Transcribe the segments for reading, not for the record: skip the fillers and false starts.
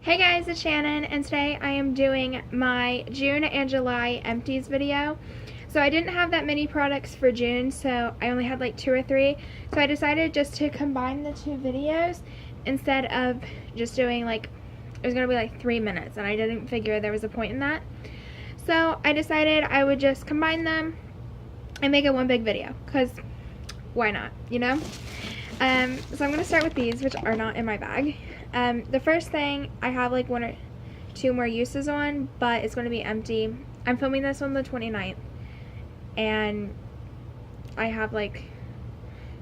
Hey guys, it's Shannon, and today I am doing my June and July empties video. So I didn't have that many products for June, so I only had like 2 or 3. So I decided just to combine the 2 videos instead of just doing like, it was going to be like 3 minutes, and I didn't figure there was a point in that. So I decided I would just combine them and make it one big video, because why not, you know? So I'm going to start with these, which are not in my bag. The first thing, I have like 1 or 2 more uses on, but it's going to be empty. I'm filming this on the 29th, and I have like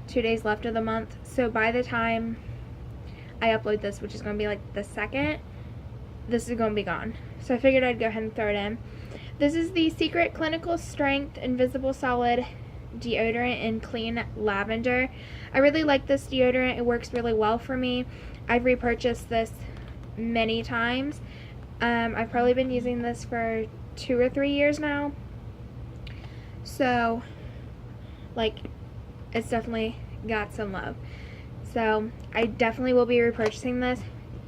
2 days left of the month. So by the time I upload this, which is going to be like the 2nd, this is going to be gone. So I figured I'd go ahead and throw it in. This is the Secret Clinical Strength Invisible Solid deodorant in clean lavender. I really like this deodorant. It works really well for me. I've repurchased this many times. I've probably been using this for 2 or 3 years now. So, like, it's definitely got some love. So, I definitely will be repurchasing this.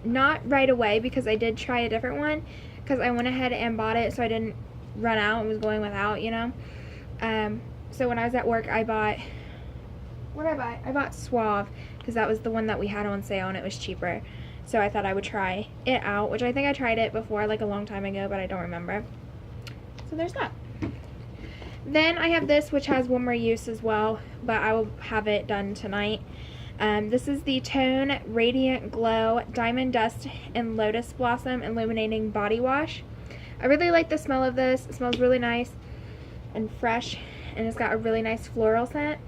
Not right away, because I did try a different one, because I went ahead and bought it so I didn't run out and was going without, you know. So when I was at work, I bought, what did I buy? I bought Suave, because that was the one that we had on sale and it was cheaper. So I thought I would try it out, which I think I tried it before, like a long time ago, but I don't remember. So there's that. Then I have this, which has 1 more use as well, but I will have it done tonight. This is the Tone Radiant Glow Diamond Dust and Lotus Blossom Illuminating Body Wash. I really like the smell of this. It smells really nice and fresh, and it's got a really nice floral scent.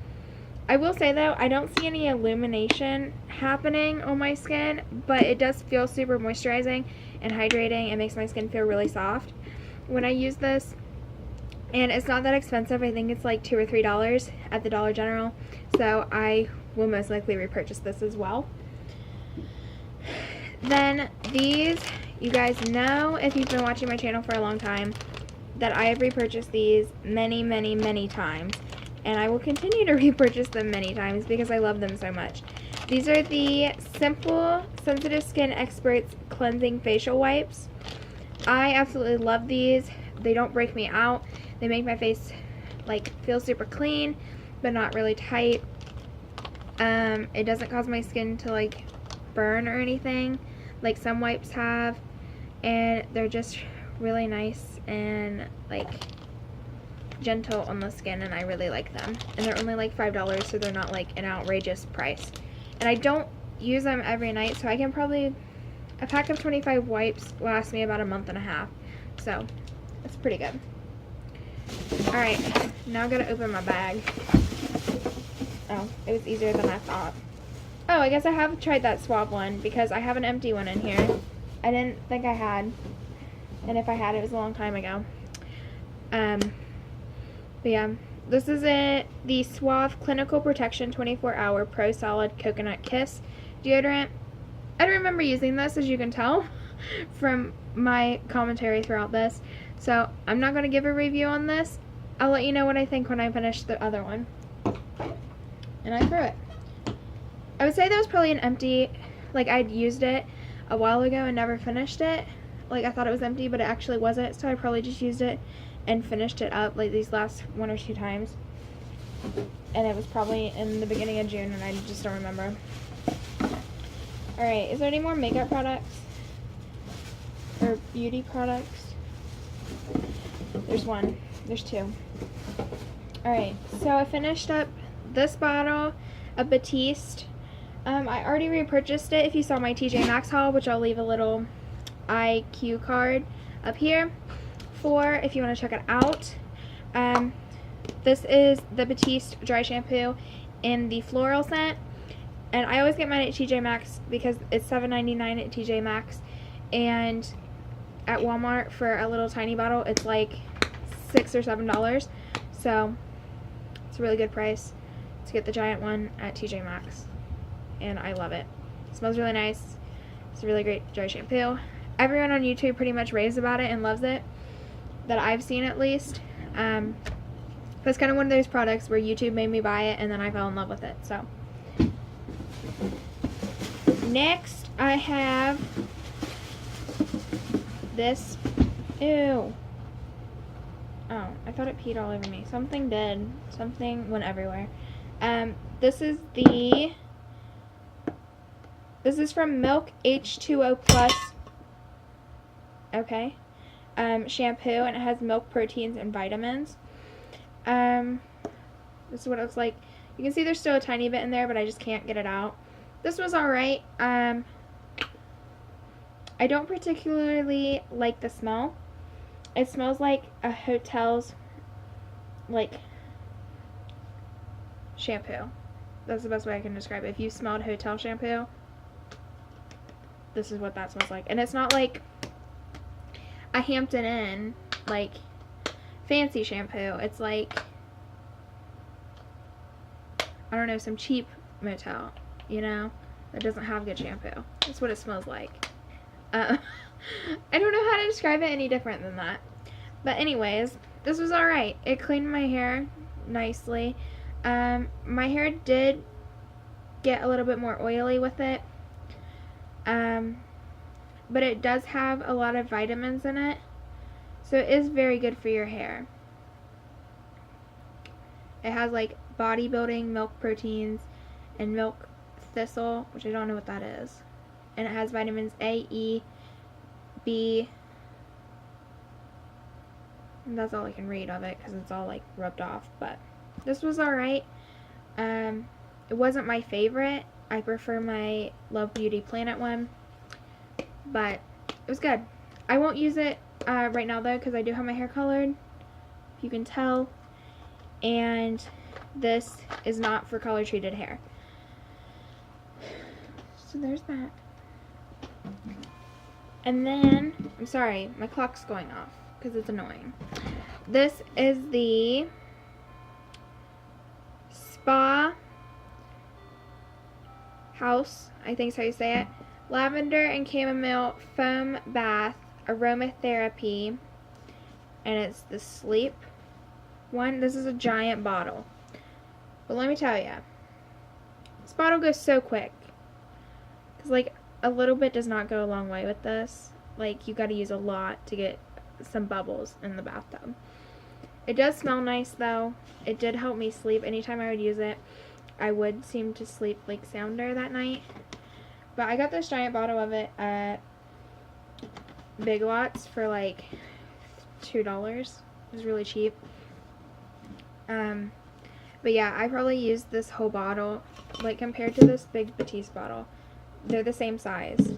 I will say though, I don't see any illumination happening on my skin, but it does feel super moisturizing and hydrating. It makes my skin feel really soft when I use this. And it's not that expensive. I think it's like $2 or $3 at the Dollar General. So I will most likely repurchase this as well. Then these, you guys know, if you've been watching my channel for a long time, that I have repurchased these many, many, many times. And I will continue to repurchase them many times because I love them so much. These are the Simple Sensitive Skin Experts Cleansing Facial Wipes. I absolutely love these. They don't break me out. They make my face like feel super clean, but not really tight. It doesn't cause my skin to like burn or anything like some wipes have. And they're just really nice and like gentle on the skin, and I really like them. And they're only like $5, so they're not like an outrageous price. And I don't use them every night, so I can probably, a pack of 25 wipes lasts me about a month and a half, so it's pretty good. Alright, now I gotta open my bag. Oh, it was easier than I thought. Oh, I guess I have tried that Suave one, because I have an empty one in here. I didn't think I had, and if I had, it was a long time ago. But yeah, this is it. The Suave Clinical Protection 24-Hour Pro Solid Coconut Kiss deodorant. I don't remember using this, as you can tell from my commentary throughout this. So I'm not going to give a review on this. I'll let you know what I think when I finish the other one. And I threw it. I would say that was probably an empty, like I'd used it a while ago and never finished it. Like I thought it was empty, but it actually wasn't, so I probably just used it and finished it up like these last 1 or 2 times. And it was probably in the beginning of June, and I just don't remember. Alright, is there any more makeup products? Or beauty products? There's 1. There's 2. Alright, so I finished up this bottle of Batiste. I already repurchased it if you saw my TJ Maxx haul, which I'll leave a little IQ card up here for if you want to check it out. This is the Batiste dry shampoo in the floral scent, and I always get mine at TJ Maxx because it's $7.99 at TJ Maxx, and at Walmart for a little tiny bottle it's like $6 or $7, so it's a really good price to get the giant one at TJ Maxx, and I love it. It smells really nice. It's a really great dry shampoo. Everyone on YouTube pretty much raves about it and loves it, that I've seen at least. That's kind of one of those products where YouTube made me buy it and then I fell in love with it. So next I have This, ew. Oh, I thought it peed all over me. Something did. Something went everywhere. This is from Milk H2O Plus. Okay. Shampoo, and it has milk proteins and vitamins. This is what it looks like. You can see there's still a tiny bit in there, but I just can't get it out. This was alright. I don't particularly like the smell. It smells like a hotel's, like, shampoo. That's the best way I can describe it. If you smelled hotel shampoo, this is what that smells like. And it's not like a Hampton Inn, like, fancy shampoo. It's like, I don't know, some cheap motel, you know, that doesn't have good shampoo. That's what it smells like. I don't know how to describe it any different than that. But anyways, this was alright. It cleaned my hair nicely. My hair did get a little bit more oily with it. But it does have a lot of vitamins in it. So it is very good for your hair. It has like bodybuilding, milk proteins, and milk thistle, which I don't know what that is. And it has vitamins A, E, B. And that's all I can read of it because it's all like rubbed off. But this was alright. It wasn't my favorite. I prefer my Love Beauty Planet one. But it was good. I won't use it right now though because I do have my hair colored, if you can tell. And this is not for color treated hair. So there's that. And then, I'm sorry, my clock's going off because it's annoying. This is the Spa House, I think is how you say it. Lavender and Chamomile Foam Bath Aromatherapy. And it's the Sleep one. This is a giant bottle. But let me tell you, this bottle goes so quick. Because, like, a little bit does not go a long way with this. Like, you gotta use a lot to get some bubbles in the bathtub. It does smell nice, though. It did help me sleep. Anytime I would use it, I would seem to sleep, like, sounder that night. But I got this giant bottle of it at Big Lots for, like, $2. It was really cheap. But yeah, I probably used this whole bottle, like, compared to this big Batiste bottle. They're the same size,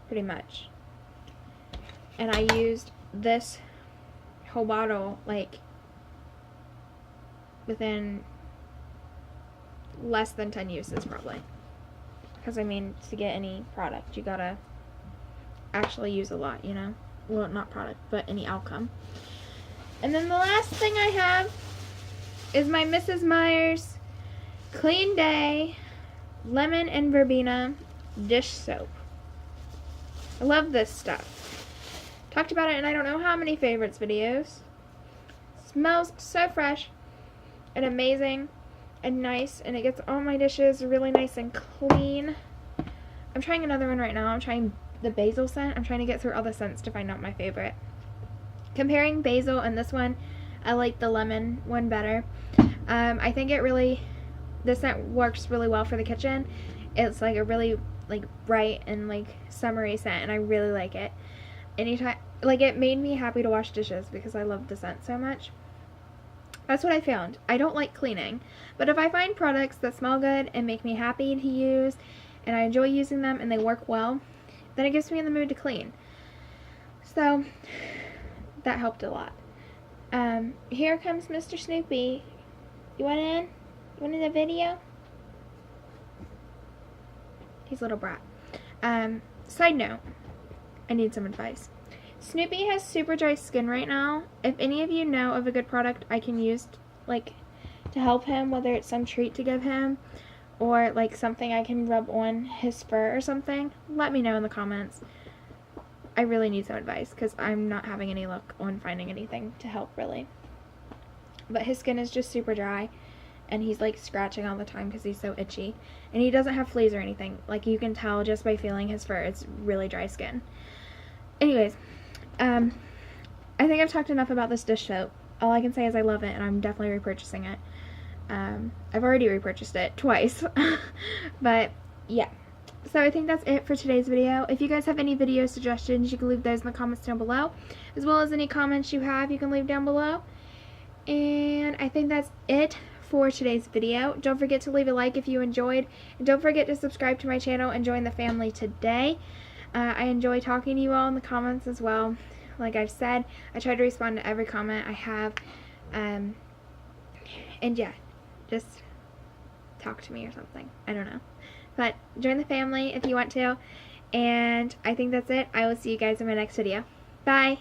pretty much. And I used this whole bottle, like, within less than 10 uses, probably. Because, I mean, to get any product, you gotta actually use a lot, you know? Well, not product, but any outcome. And then the last thing I have is my Mrs. Meyer's Clean Day Lemon and Verbena dish soap. I love this stuff. Talked about it in I don't know how many favorites videos. Smells so fresh and amazing and nice, and it gets all my dishes really nice and clean. I'm trying another one right now. I'm trying the basil scent. I'm trying to get through all the scents to find out my favorite. Comparing basil and this one, I like the lemon one better. I think the scent works really well for the kitchen. It's like a really like bright and like summery scent, and I really like it. Anytime, like, it made me happy to wash dishes because I love the scent so much. That's what I found. I don't like cleaning, but if I find products that smell good and make me happy to use, and I enjoy using them and they work well, then it gets me in the mood to clean. So that helped a lot. Here comes Mr. Snoopy. You want in? You want in the video? He's a little brat. Side note, I need some advice. Snoopy has super dry skin right now. If any of you know of a good product I can use, like, to help him, whether it's some treat to give him, or, like, something I can rub on his fur or something, let me know in the comments. I really need some advice, because I'm not having any luck on finding anything to help, really. But his skin is just super dry, and he's, like, scratching all the time because he's so itchy. And he doesn't have fleas or anything. Like, you can tell just by feeling his fur, it's really dry skin. anyways, I think I've talked enough about this dish soap. All I can say is I love it, and I'm definitely repurchasing it. I've already repurchased it twice. But, yeah. So I think that's it for today's video. If you guys have any video suggestions, you can leave those in the comments down below. As well as any comments you have, you can leave down below. And I think that's it for today's video. Don't forget to leave a like if you enjoyed. And don't forget to subscribe to my channel and join the family today. I enjoy talking to you all in the comments as well. Like I've said, I try to respond to every comment I have. And yeah, just talk to me or something. I don't know. But join the family if you want to. And I think that's it. I will see you guys in my next video. Bye!